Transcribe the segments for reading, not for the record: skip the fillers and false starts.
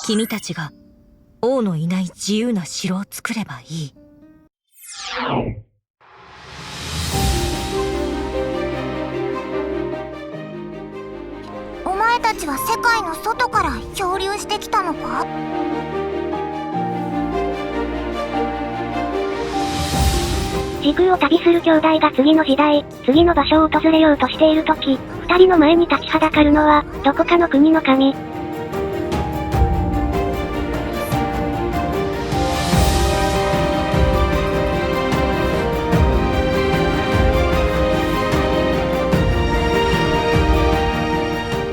君たちが王のいない自由な城を作ればいい。お前たちは世界の外から漂流してきたのか？時空を旅する兄弟が次の時代、次の場所を訪れようとしているとき、二人の前に立ちはだかるのは、どこかの国の神。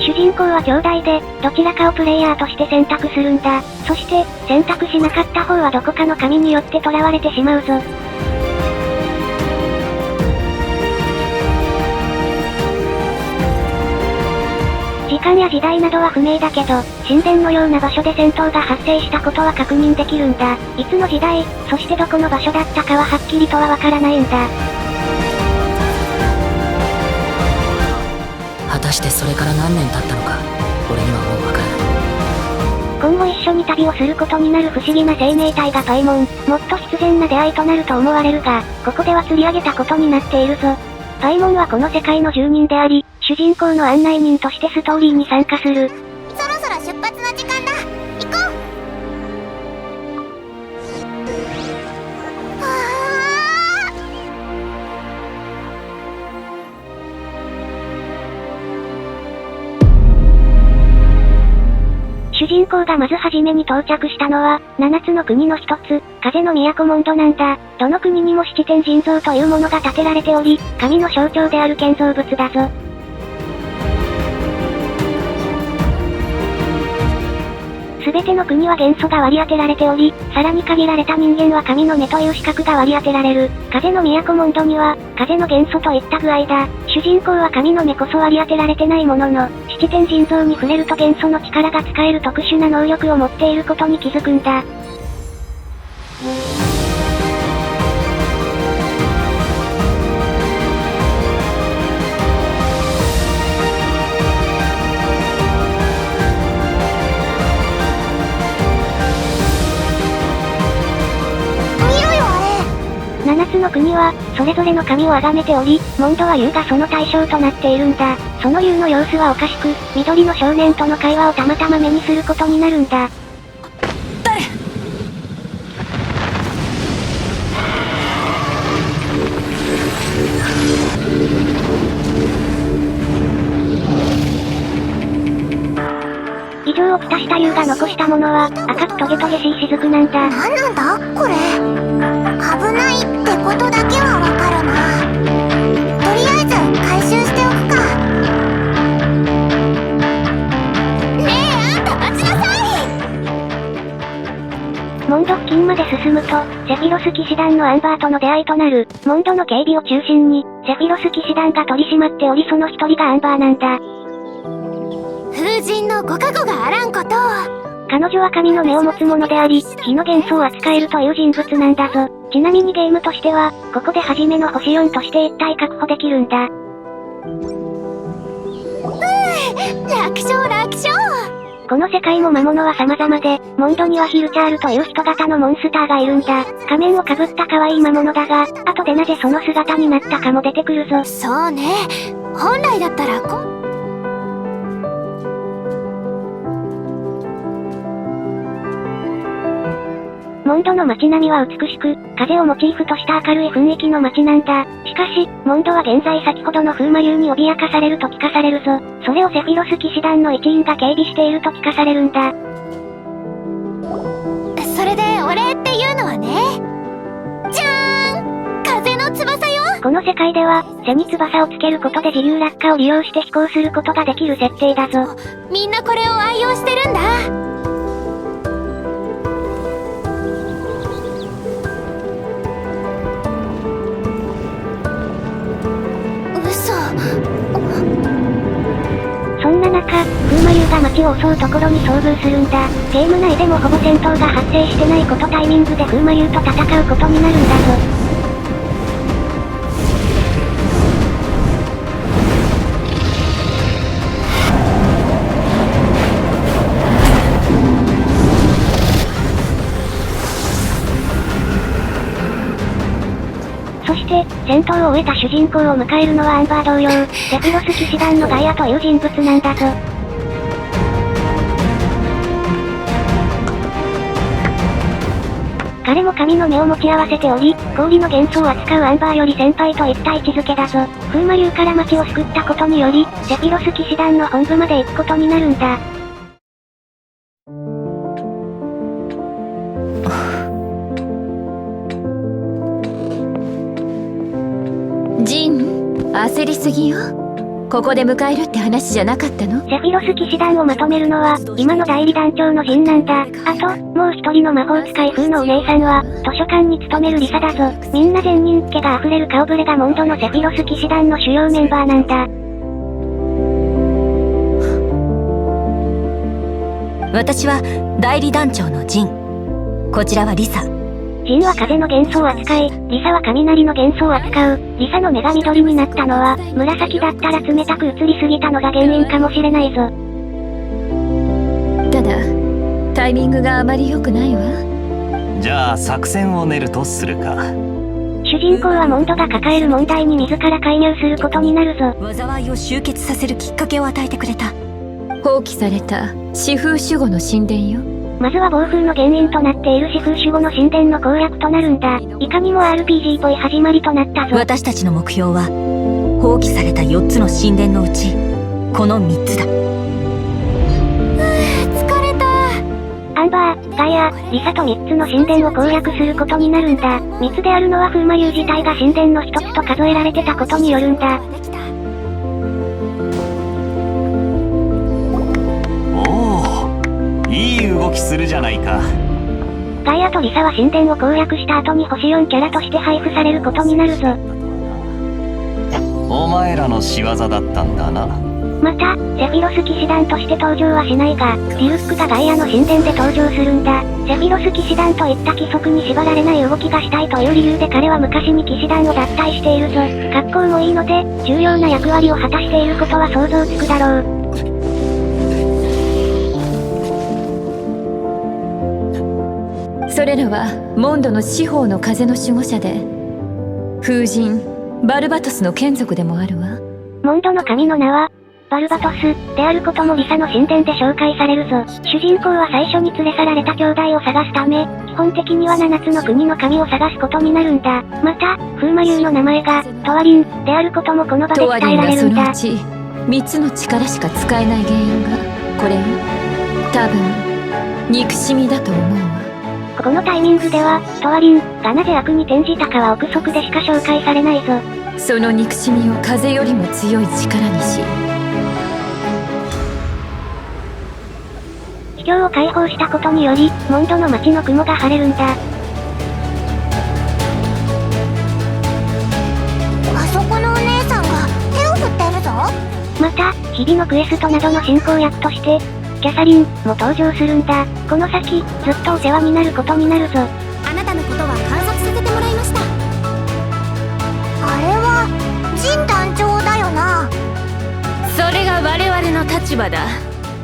主人公は兄弟で、どちらかをプレイヤーとして選択するんだ。そして、選択しなかった方はどこかの神によって囚われてしまうぞ。時間や時代などは不明だけど、神殿のような場所で戦闘が発生したことは確認できるんだ。いつの時代、そしてどこの場所だったかははっきりとはわからないんだ。果たしてそれから何年経ったのか、俺にはもうわからない。今後一緒に旅をすることになる不思議な生命体がパイモン。もっと必然な出会いとなると思われるが、ここでは釣り上げたことになっているぞ。パイモンはこの世界の住人であり、主人公の案内人としてストーリーに参加する。そろそろ出発の時間だ。行こう。主人公がまずはじめに到着したのは、7つの国の一つ、風の都モンドなんだ。どの国にも七天神像というものが建てられており、神の象徴である建造物だぞ。すべての国は元素が割り当てられており、さらに限られた人間は神の目という資格が割り当てられる。風の都モンドには、風の元素といった具合だ。主人公は神の目こそ割り当てられてないものの、七天神像に触れると元素の力が使える特殊な能力を持っていることに気づくんだ。7つの国は、それぞれの神を崇めており、モンドは竜がその対象となっているんだ。その竜の様子はおかしく、緑の少年との会話をたまたま目にすることになるんだ。誰？異常をきたした竜が残したものは、赤くトゲトゲしい雫なんだ。何なんだこれ。危ないってことだけはわかるな。とりあえず回収しておくか。ねえ、あんた待ちなさい。モンド付近まで進むと、セフィロス騎士団のアンバーとの出会いとなる。モンドの警備を中心に、セフィロス騎士団が取り締まっておりその一人がアンバーなんだ。風神のご加護があらんことを。彼女は神の目を持つ者であり、火の元素を扱えるという人物なんだぞ。ちなみにゲームとしては、ここで初めの星4として1体確保できるんだ。楽勝楽勝。この世界も魔物は様々で、モンドにはヒルチャールという人型のモンスターがいるんだ。仮面をかぶった可愛い魔物だが、後でなぜその姿になったかも出てくるぞ。そうね。本来だったらモンドの街並みは美しく、風をモチーフとした明るい雰囲気の街なんだ。しかし、モンドは現在先ほどの風魔竜に脅かされると聞かされるぞ。それをセフィロス騎士団の一員が警備していると聞かされるんだ。それでお礼っていうのはね。じゃーん、風の翼よ。この世界では、背に翼をつけることで自由落下を利用して飛行することができる設定だぞ。みんなこれを愛用してるんだ。そんな中、風魔竜が街を襲うところに遭遇するんだ。ゲーム内でもほぼ戦闘が発生してないことタイミングで風魔竜と戦うことになるんだぞ。そして、戦闘を終えた主人公を迎えるのはアンバー同様、セピロス騎士団のガイアという人物なんだぞ。彼も神の目を持ち合わせており、氷の元素を扱うアンバーより先輩といった位置づけだぞ。風魔流から町を救ったことにより、セピロス騎士団の本部まで行くことになるんだ。ジン、焦りすぎよ。ここで迎えるって話じゃなかったの？セフィロス騎士団をまとめるのは、今の代理団長のジンなんだ。あと、もう一人の魔法使い風のお姉さんは、図書館に勤めるリサだぞ。みんな善人っ気が溢れる顔ぶれがモンドのセフィロス騎士団の主要メンバーなんだ。私は代理団長のジン。こちらはリサ。ジンは風の元素を扱い、リサは雷の元素を扱う。リサの目が緑になったのは、紫だったら冷たく映りすぎたのが原因かもしれないぞ。ただ、タイミングがあまり良くないわ。じゃあ作戦を練るとするか。主人公はモンドが抱える問題に自ら介入することになるぞ。災いを集結させるきっかけを与えてくれた。放棄された四風守護の神殿よ。まずは暴風の原因となっている四風守護の神殿の攻略となるんだ。いかにも RPG っぽい始まりとなったぞ。私たちの目標は、放棄された4つの神殿のうち、この3つだ。疲れた。アンバー、ガイア、リサと3つの神殿を攻略することになるんだ。密であるのは風魔流自体が神殿の一つと数えられてたことによるんだ。いい動きするじゃないか。ガイアとリサは神殿を攻略した後に星4キャラとして配布されることになるぞ。お前らの仕業だったんだな。また、セフィロス騎士団として登場はしないが、リルックがガイアの神殿で登場するんだ。セフィロス騎士団といった規則に縛られない動きがしたいという理由で彼は昔に騎士団を脱退しているぞ。格好もいいので、重要な役割を果たしていることは想像つくだろう。それらはモンドの四方の風の守護者で、風神バルバトスの眷属でもあるわ。モンドの神の名は、バルバトス、であることもリサの神殿で紹介されるぞ。主人公は最初に連れ去られた兄弟を探すため、基本的には7つの国の神を探すことになるんだ。また、風魔流の名前が、トワリン、であることもこの場でトワ伝えリンがそられるんだ。のうち3つの力しか使えない原因がこれよ。多分憎しみだと思うわ。このタイミングでは、トワリンがなぜ悪に転じたかは憶測でしか紹介されないぞ。その憎しみを風よりも強い力にし、秘境を解放したことにより、モンドの街の雲が晴れるんだ。あそこのお姉さんが手を振ってるぞ。また、日々のクエストなどの進行役として、キャサリンも登場するんだ。この先、ずっとお世話になることになるぞ。あなたのことは観察させてもらいました。あれは、ジン団長だよな。それが我々の立場だ。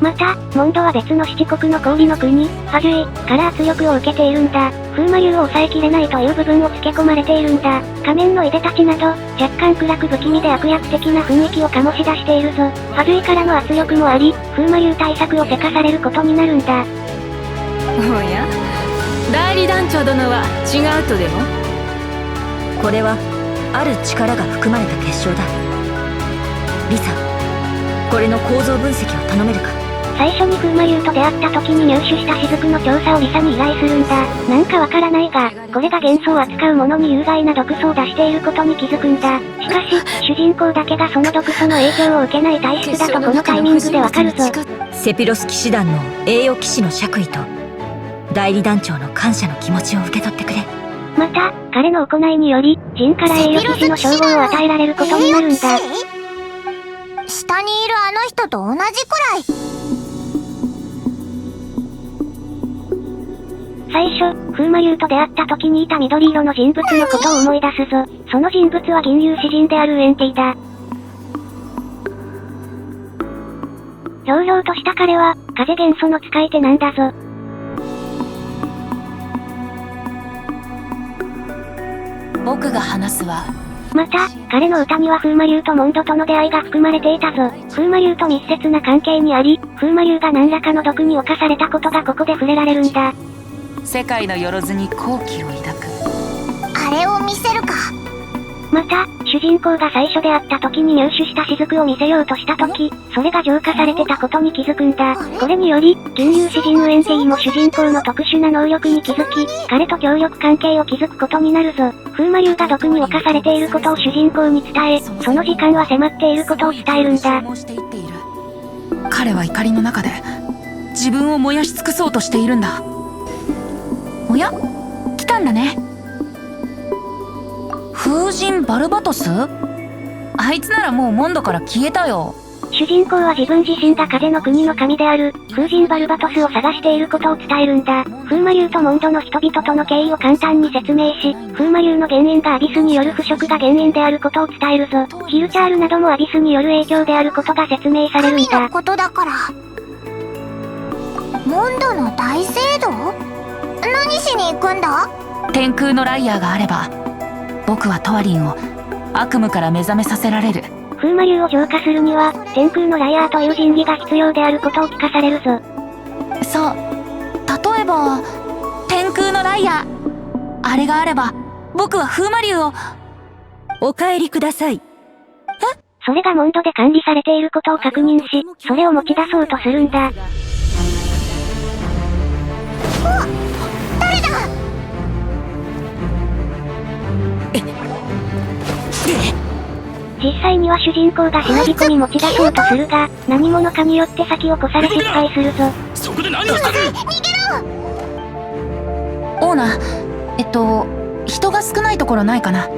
また、モンドは別の七国の氷の国、ファジュイから圧力を受けているんだ。風魔流を抑えきれないという部分を付け込まれているんだ。仮面のいでたちなど、若干暗く不気味で悪役的な雰囲気を醸し出しているぞ。ファジュイからの圧力もあり、風魔流対策をせかされることになるんだ。おや、代理団長殿は違うとでも？これは、ある力が含まれた結晶だ。リサ、これの構造分析を頼めるか？最初に風魔流と出会った時に入手した雫の調査をリサに依頼するんだ。なんかわからないが、これが元素を扱うものに有害な毒素を出していることに気づくんだ。しかし、主人公だけがその毒素の影響を受けない体質だとこのタイミングでわかるぞ。セピロス騎士団の栄誉騎士の爵位と、代理団長の感謝の気持ちを受け取ってくれ。また、彼の行いにより、ジンから栄誉騎士の称号を与えられることになるんだ。下にいるあの人と同じくらい。最初、風魔流と出会った時にいた緑色の人物のことを思い出すぞ。その人物は銀融詩人であるウエンティだ。ひょうひょうとした彼は、風元素の使い手なんだぞ。僕が話すわ。また、彼の歌には風魔流とモンドとの出会いが含まれていたぞ。風魔流と密接な関係にあり、風魔流が何らかの毒に侵されたことがここで触れられるんだ。世界のよろずに好奇を抱く。あれを見せるか。また、主人公が最初で会った時に入手した雫を見せようとした時、それが浄化されてたことに気づくんだ。これにより、銀融詩人ウエンティも主人公の特殊な能力に気づき、彼と協力関係を築くことになるぞ。風魔流が毒に侵されていることを主人公に伝え、その時間は迫っていることを伝えるんだ。彼は怒りの中で自分を燃やし尽くそうとしているんだ。おや、来たんだね。風神バルバトス？あいつならもうモンドから消えたよ。主人公は自分自身が風の国の神である、風神バルバトスを探していることを伝えるんだ。風魔流とモンドの人々との経緯を簡単に説明し、風魔流の原因がアビスによる腐食が原因であることを伝えるぞ。ヒルチャールなどもアビスによる影響であることが説明されるんだ。神のことだから。モンドの大聖堂？何しに行くんだ？天空のライアーがあれば、僕はトワリンを悪夢から目覚めさせられる。風魔流を浄化するには、天空のライアーという神器が必要であることを聞かされるぞ。そう。例えば、天空のライアー。あれがあれば、僕は風魔流を。お帰りください。それがモンドで管理されていることを確認し、それを持ち出そうとするんだ。誰だ？実際には主人公が忍び込み持ち出そうとするが、何者かによって先を越され失敗するぞ。そこで何をしてる？オーナー、人が少ないところないかな。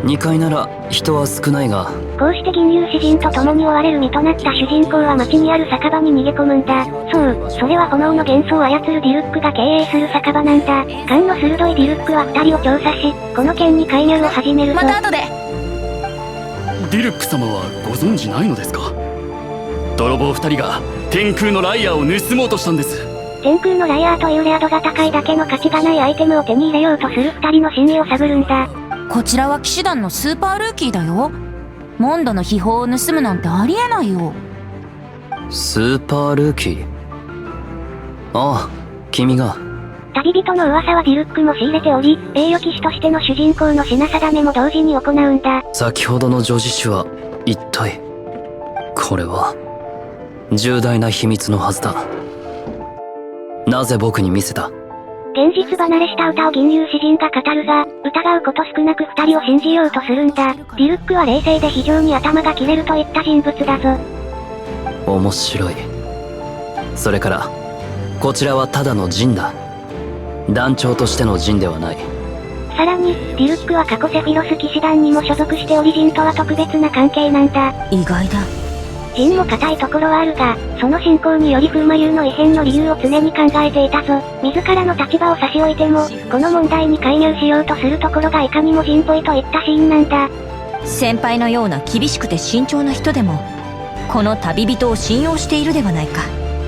2階なら人は少ないが、こうして銀融詩人と共に追われる身となった主人公は町にある酒場に逃げ込むんだ。そう、それは炎の元素を操るディルックが経営する酒場なんだ。勘の鋭いディルックは2人を調査し、この件に介入を始めるぞ。また後で。ディルック様はご存知ないのですか？泥棒2人が天空のライアーを盗もうとしたんです。天空のライアーというレア度が高いだけの価値がないアイテムを手に入れようとする2人の真意を探るんだ。こちらは騎士団のスーパールーキーだよ。モンドの秘宝を盗むなんてありえないよ。スーパールーキー。ああ、君が。旅人の噂はディルックも仕入れており、栄誉騎士としての主人公の品定めも同時に行うんだ。先ほどの女子種は一体。これは重大な秘密のはずだ。なぜ僕に見せた？現実離れした歌を銀融詩人が語るが、疑うこと少なく2人を信じようとするんだ。ディルックは冷静で非常に頭が切れるといった人物だぞ。面白い。それからこちらはただのジンだ。団長としてのジンではない。さらに、ディルックは過去セフィロス騎士団にも所属しておりジンとは特別な関係なんだ。意外だ。ジンも固いところはあるが、その信仰により風魔流の異変の理由を常に考えていたぞ。自らの立場を差し置いても、この問題に介入しようとするところがいかにもジンっぽいといったシーンなんだ。先輩のような厳しくて慎重な人でも、この旅人を信用しているではないか。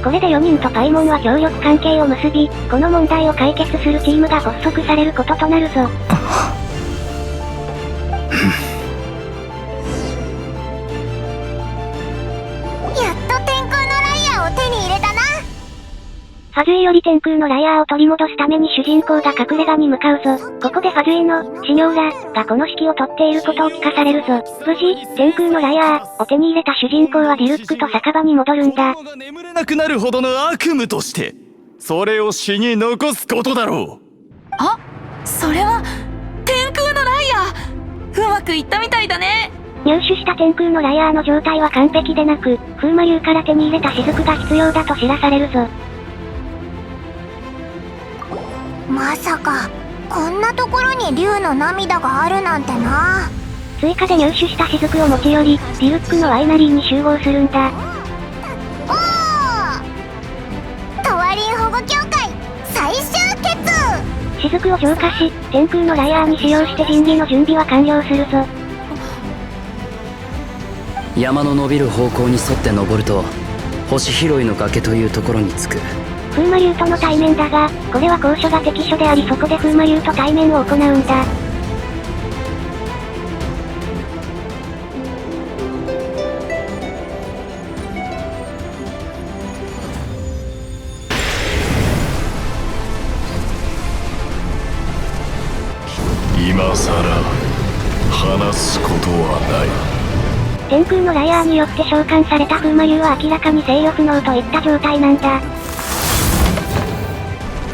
これで4人とパイモンは協力関係を結び、この問題を解決するチームが発足されることとなるぞ。やっと天空のライアーを手に入れたな。ファズイより天空のライアーを取り戻すために主人公が隠れ家に向かうぞ。ここでファズイの、シニョーラ、がこの指揮を取っていることを聞かされるぞ。無事、天空のライアーを手に入れた主人公はディルックと酒場に戻るんだ。眠れなくなるほどの悪夢として、それを死に残すことだろう。あ、それは天空のライアー。うまくいったみたいだね。入手した天空のライアーの状態は完璧でなく、風魔流から手に入れた雫が必要だと知らされるぞ。まさか、こんなところに竜の涙があるなんてな。追加で入手した雫を持ち寄り、ディルックのワイナリーに集合するんだ。おー！トワリン保護協会、再集結！雫を浄化し、天空のライアーに使用して神器の準備は完了するぞ。山の伸びる方向に沿って登ると、星拾いの崖というところに着く。風魔流との対面だが、これは高所が敵所でありそこで風魔流と対面を行うんだ。今さら話すことはない。天空のライアーによって召喚された風魔竜は明らかに制御不能といった状態なんだ。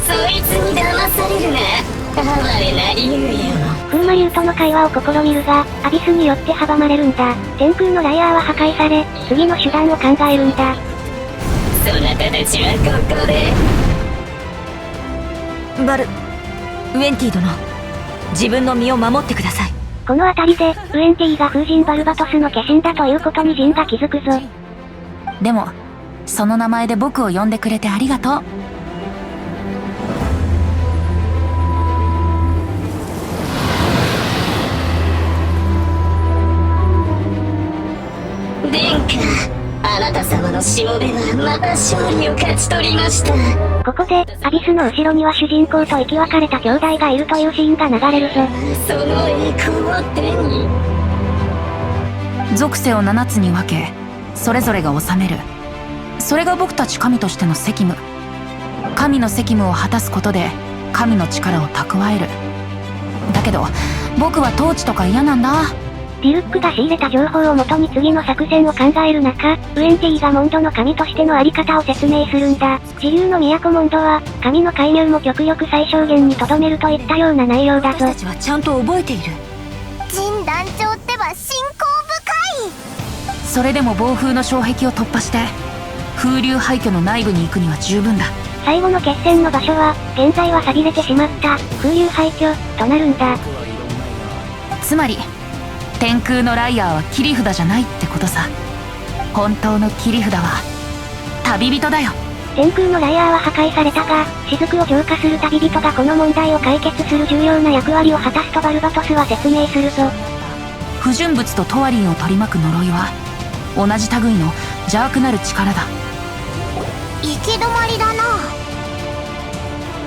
そいつに騙されるな。哀れな竜よ。風魔竜との会話を試みるが、アビスによって阻まれるんだ。天空のライアーは破壊され、次の手段を考えるんだ。そなたたちはここで。バル、ウエンティ殿、自分の身を守ってください。この辺りで、ウエンティが風神バルバトスの化身だということにジンが気づくぞ。でもその名前で僕を呼んでくれてありがとう。殿下、あなた様のしもべはまた勝利を勝ち取りました。ここで、アビスの後ろには主人公と生き別れた兄弟がいるというシーンが流れるぞ。その栄光を手に。属性を7つに分け、それぞれが治める。それが僕たち神としての責務。神の責務を果たすことで神の力を蓄える。だけど僕は統治とか嫌なんだ。ディルックが仕入れた情報をもとに次の作戦を考える中、ウエンティがモンドの神としてのあり方を説明するんだ。自由の都モンドは、神の介入も極力最小限に留めるといったような内容だぞ。私たちはちゃんと覚えている。陣団長ってば信仰深い。それでも暴風の障壁を突破して風流廃墟の内部に行くには十分だ。最後の決戦の場所は、現在は寂れてしまった風流廃墟となるんだ。つまり天空のライアーは切り札じゃないってことさ。本当の切り札は旅人だよ。天空のライアーは破壊されたが、雫を浄化する旅人がこの問題を解決する重要な役割を果たすとバルバトスは説明するぞ。不純物とトワリンを取り巻く呪いは同じ類の邪悪なる力だ。行き止まりだな。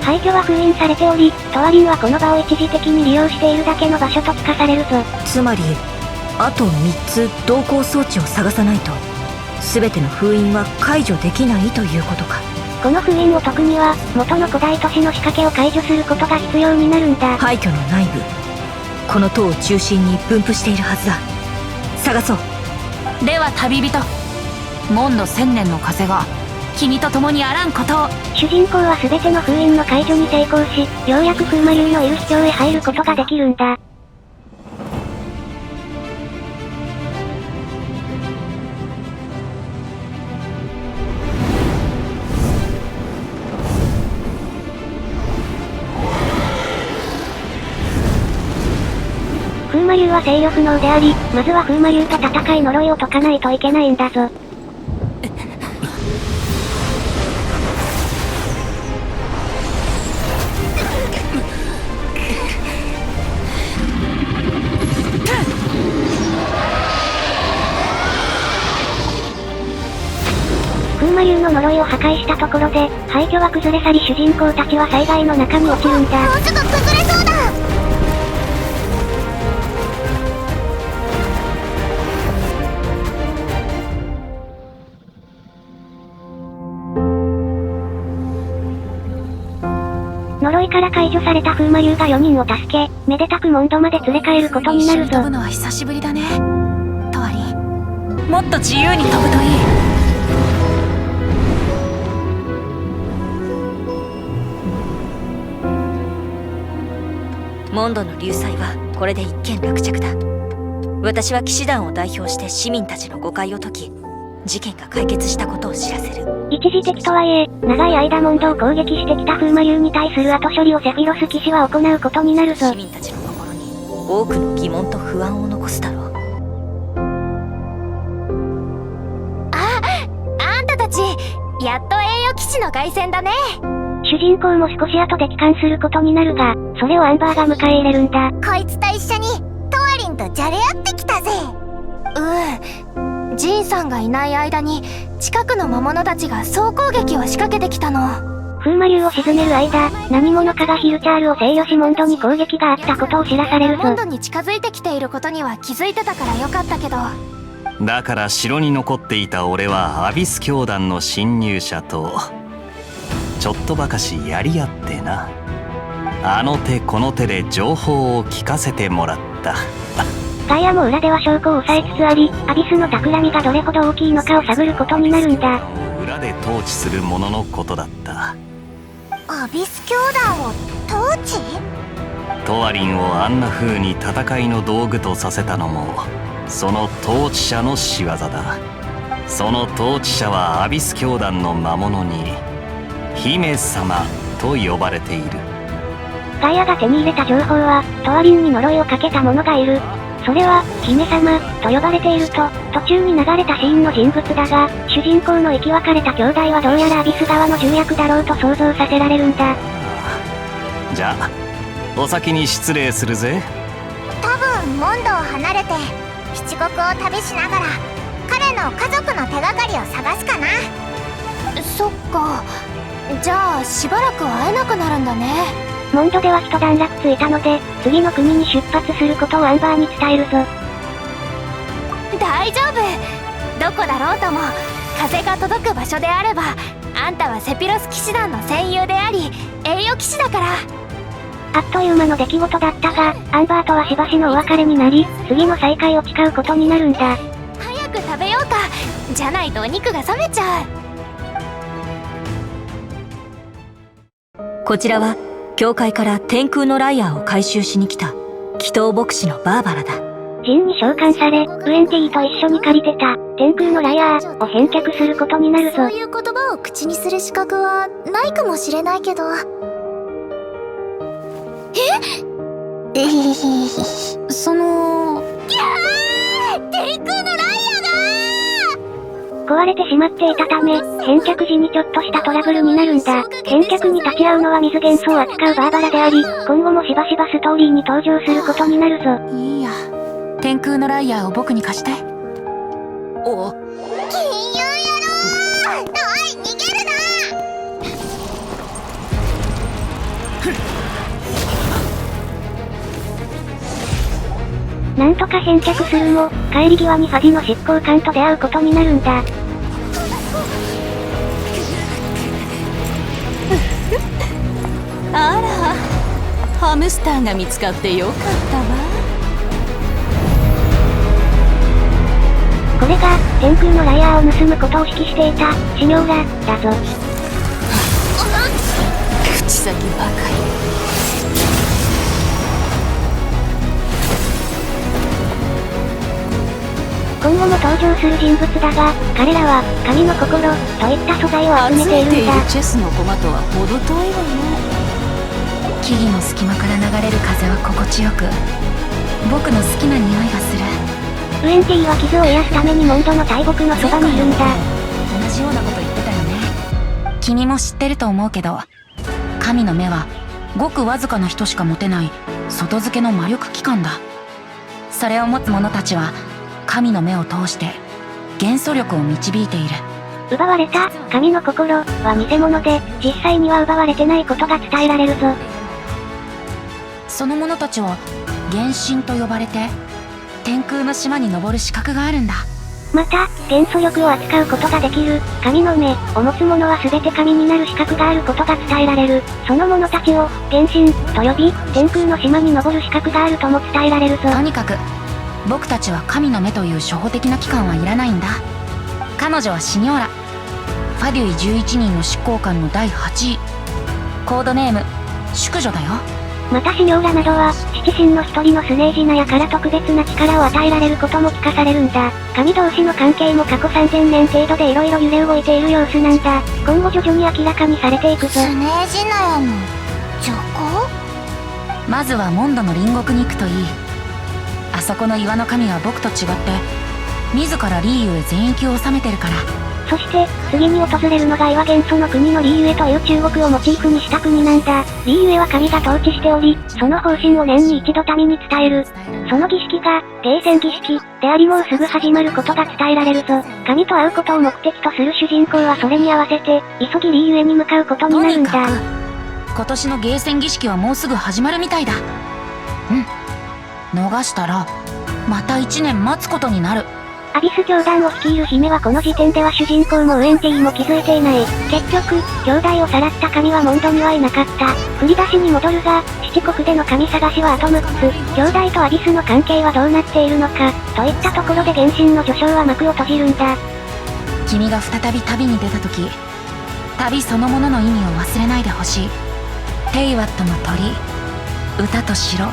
廃墟は封印されており、トワリンはこの場を一時的に利用しているだけの場所と聞かされるぞ。つまりあと3つ同行装置を探さないと全ての封印は解除できないということか。この封印を解くには元の古代都市の仕掛けを解除することが必要になるんだ。廃墟の内部、この塔を中心に分布しているはずだ。探そう。では旅人、モンド千年の風が君と共にあらんことを。主人公は全ての封印の解除に成功し、ようやく風魔竜のいる秘境へ入ることができるんだ。風魔竜は制御不能であり、まずは風魔竜と戦い呪いを解かないといけないんだぞ。風魔竜の呪いを破壊したところで、廃墟は崩れ去り主人公たちは災害の中に落ちるんだ。もうすぐ崩れそうだ。呪いから解除された風魔竜が4人を助け、めでたくモンドまで連れ帰ることになるぞ。飛ぶのは久しぶりだね。トワリン、もっと自由に飛ぶといい。モンドの流祭はこれで一件落着だ。私は騎士団を代表して市民たちの誤解を解き、事件が解決したことを知らせる。一時的とはいえ、長い間モンドを攻撃してきた風魔竜に対する後処理をセフィロス騎士は行うことになるぞ。市民たちの心に多くの疑問と不安を残すだろう。あんたたち、やっと栄誉騎士の凱旋だね。主人公も少し後で帰還することになるが、それをアンバーが迎え入れるんだ。こいつと一緒にトワリンとじゃれ合ってきたぜ。ジンさんがいない間に近くの魔物たちが総攻撃を仕掛けてきたの。風魔竜を沈める間、何者かがヒルチャールを制御しモンドに攻撃があったことを知らされるぞ。モンドに近づいてきていることには気づいてたからよかったけど。だから城に残っていた俺はアビス教団の侵入者とちょっとばかしやり合ってな。あの手この手で情報を聞かせてもらった。ガイアも裏では証拠を抑えつつあり、アビスの企みがどれほど大きいのかを探ることになるんだ。裏で統治するもののことだった。アビス教団を統治？トワリンをあんな風に戦いの道具とさせたのもその統治者の仕業だ。その統治者はアビス教団の魔物に姫様と呼ばれている。ガイアが手に入れた情報はトワリンに呪いをかけた者がいる。それは姫様と呼ばれていると途中に流れたシーンの人物だが、主人公の生き別れた兄弟はどうやらアビス側の重役だろうと想像させられるんだ。じゃあお先に失礼するぜ。多分モンドを離れて七国を旅しながら彼の家族の手がかりを探すかな。そっか、じゃあしばらく会えなくなるんだね。モンドでは一段落ついたので次の国に出発することをアンバーに伝えるぞ。大丈夫、どこだろうとも風が届く場所であれば、あんたはセピロス騎士団の戦友であり栄誉騎士だから。あっという間の出来事だったが、アンバーとはしばしのお別れになり、次の再会を誓うことになるんだ。早く食べようか、じゃないとお肉が冷めちゃう。こちらは教会から天空のライアーを回収しに来た祈祷牧師のバーバラだ。ジンに召喚され、ウエンティと一緒に借りてた天空のライアーを返却することになるぞ。そういう言葉を口にする資格はないかもしれないけど。その天空のライ壊れてしまっていたため、返却時にちょっとしたトラブルになるんだ。返却に立ち会うのは水元素を扱うバーバラであり、今後もしばしばストーリーに登場することになるぞ。いいや、天空のライアーを僕に貸して。お金融野郎、おい逃げるな。なんとか返却するも、帰り際にファディの執行官と出会うことになるんだ。あら、ハムスターが見つかってよかったわ。これが天空のライアーを盗むことを指揮していたシニョーラだぞ。口先ばかり。今後も登場する人物だが、彼らは神の心といった素材を集めているんだ。チェスの駒とは程遠いわね。木々の隙間から流れる風は心地よく、僕の好きな匂いがする。ウエンティは傷を癒すためにモンドの大木のそばにいるんだ。同じようなこと言ってたよね。君も知ってると思うけど、神の目はごくわずかな人しか持てない外付けの魔力器官だ。それを持つ者たちは神の目を通して元素力を導いている。奪われた神の心は偽物で、実際には奪われてないことが伝えられるぞ。その者たちは原神と呼ばれて天空の島に登る資格があるんだ。また元素力を扱うことができる神の目を持つ者は全て神になる資格があることが伝えられる。その者たちを原神と呼び、天空の島に登る資格があるとも伝えられるぞ。とにかく僕たちは神の目という初歩的な機関はいらないんだ。彼女はシニョーラ、ファデュイ11人の執行官の第8位、コードネーム淑女だよ。またシニョーラなどは七神の一人のスネージナヤから特別な力を与えられることも聞かされるんだ。神同士の関係も過去3000年程度で色々揺れ動いている様子なんだ。今後徐々に明らかにされていくぞ。スネージナヤの女皇？まずはモンドの隣国に行くといい。あそこの岩の神は僕と違って自らリーユへ全域を治めてるから。そして次に訪れるのが岩元素の国のリーユエという中国をモチーフにした国なんだ。リーユエは神が統治しており、その方針を年に一度民に伝える。その儀式が停戦儀式であり、もうすぐ始まることが伝えられるぞ。神と会うことを目的とする主人公はそれに合わせて急ぎリーユエに向かうことになるんだ。とにかく今年のゲーセン儀式はもうすぐ始まるみたいだ。逃したらまた1年待つことになる。アビス教団を率いる姫はこの時点では主人公もウエンティも気づいていない。結局、兄弟をさらった神はモンドにはいなかった。振り出しに戻るが、七国での神探しはあと6つ。兄弟とアビスの関係はどうなっているのか、といったところで原神の序章は幕を閉じるんだ。君が再び旅に出た時、旅そのものの意味を忘れないでほしい。テイワットの鳥、歌と城、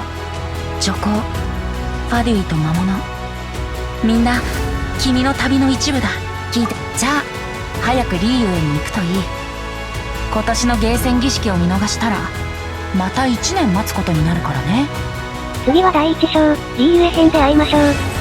女工、ファデュイと魔物、みんな君の旅の一部だ。聞いて。じゃあ早くリーユエに行くといい。今年のゲーセン儀式を見逃したらまた1年待つことになるからね。次は第1章、リーユエ編で会いましょう。